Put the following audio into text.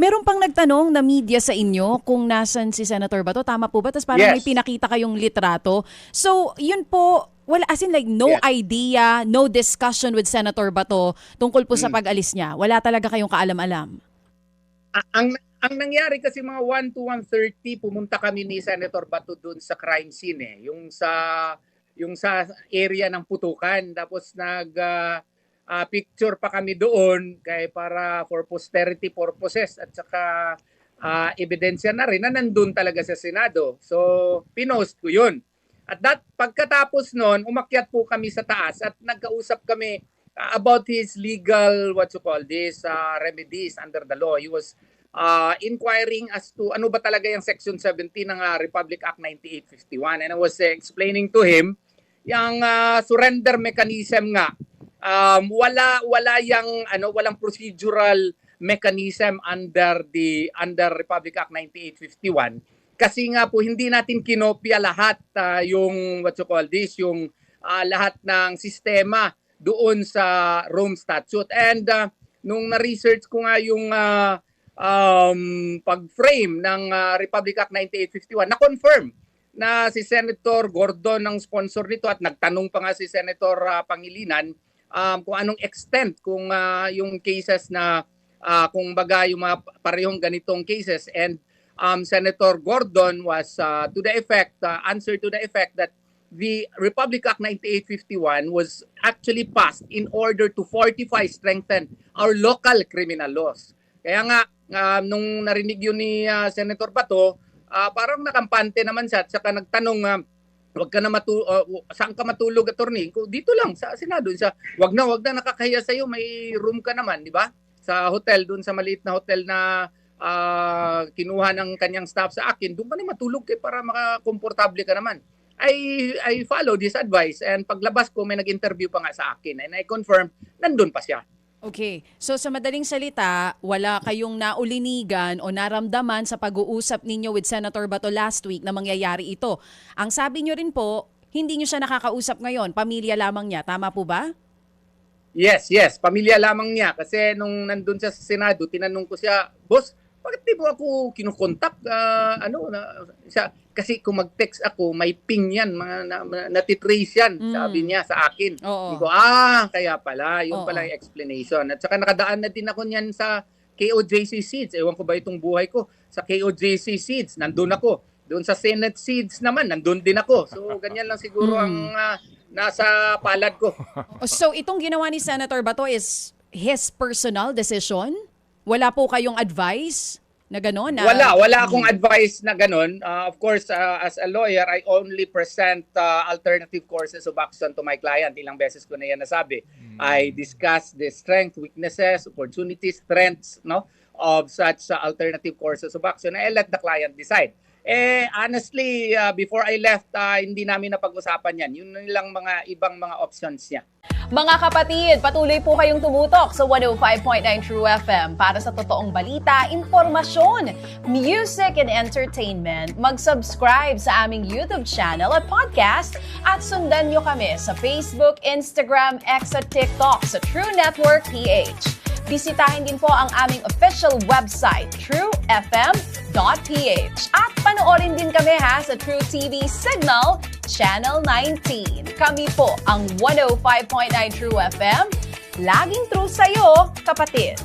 Meron pang nagtanong na media sa inyo kung nasan si Senator Bato. Tama po ba? Tapos parang may Yes. pinakita kayong litrato. So, yun po, wala, as in like no Yes. idea, no discussion with Senator Bato tungkol po sa Mm. pag-alis niya. Wala talaga kayong kaalam-alam. Ang nangyari kasi mga 1 to 1:30 pumunta kami ni Senator Bato doon sa crime scene yung sa area ng putukan, tapos picture pa kami doon kay para for posterity purposes at saka ebidensya na rin na nandun talaga sa Senado. So pinost ko 'yun. At pagkatapos noon, umakyat po kami sa taas at nagkausap kami about his legal, what you call this, remedies under the law. He was inquiring as to ano ba talaga yung Section 17 ng Republic Act 9851. And I was explaining to him yung surrender mechanism nga. Walang procedural mechanism under Republic Act 9851. Kasi nga po hindi natin kinopya lahat yung what you call this, yung lahat ng sistema doon sa Rome Statute. And nung na-research ko nga yung pag-frame ng Republic Act 9851, na-confirm na si Senator Gordon ang sponsor nito at nagtanong pa nga si Senator Pangilinan kung anong extent kung yung cases na kung baga yung mga parehong ganitong cases. And Senator Gordon was answer to the effect that the Republic Act 9851 was actually passed in order to fortify, strengthen our local criminal laws. Kaya nga, nung narinig yun ni Senator Bato, parang nakampante naman siya at saka nagtanong, saan ka matulog, attorney? Dito lang, sa Senado. Wag na, nakakahiya sa'yo, may room ka naman, di ba? Sa hotel, dun sa maliit na hotel na kinuha ng kanyang staff sa akin, doon ka na matulog para makakomportable ka naman. I followed his advice and paglabas ko may nag-interview pa nga sa akin and I confirm nandun pa siya. Okay. So sa madaling salita, wala kayong naulinigan o naramdaman sa pag-uusap ninyo with Senator Bato last week na mangyayari ito. Ang sabi nyo rin po, hindi nyo siya nakakausap ngayon, pamilya lamang niya. Tama po ba? Yes. Pamilya lamang niya. Kasi nung nandun siya sa Senado, tinanong ko siya, Boss, bakit di mo ako kinukontak? Kasi kung mag-text ako, may ping yan, natitrace yan, sabi niya sa akin. Oo. Digo, kaya pala, yun pala yung explanation. At saka nakadaan na din ako niyan sa KOJC Seeds. Ewan ko ba itong buhay ko? Sa KOJC Seeds, nandun ako. Doon sa Senate Seeds naman, nandun din ako. So, ganyan lang siguro ang nasa palad ko. So itong ginawa ni Senator Bato is his personal decision? Wala po kayong advice na gano'n? Wala akong advice na gano'n. Of course, as a lawyer, I only present alternative courses of action to my client. Ilang beses ko na yan nasabi. I discuss the strengths, weaknesses, opportunities, strengths of such alternative courses of action. I let the client decide. Honestly, before I left, hindi namin napag-usapan yan. Yun lang mga ibang mga options niya. Mga kapatid, patuloy po kayong tumutok sa 105.9 True FM para sa totoong balita, impormasyon, music and entertainment. Mag-subscribe sa aming YouTube channel at podcast at sundan nyo kami sa Facebook, Instagram, X at TikTok sa True Network PH. Bisitahin din po ang aming official website, truefm.ph. At panoorin din kami sa True TV Signal, Channel 19. Kami po ang 105.9 True FM. Laging true sa'yo, kapatid.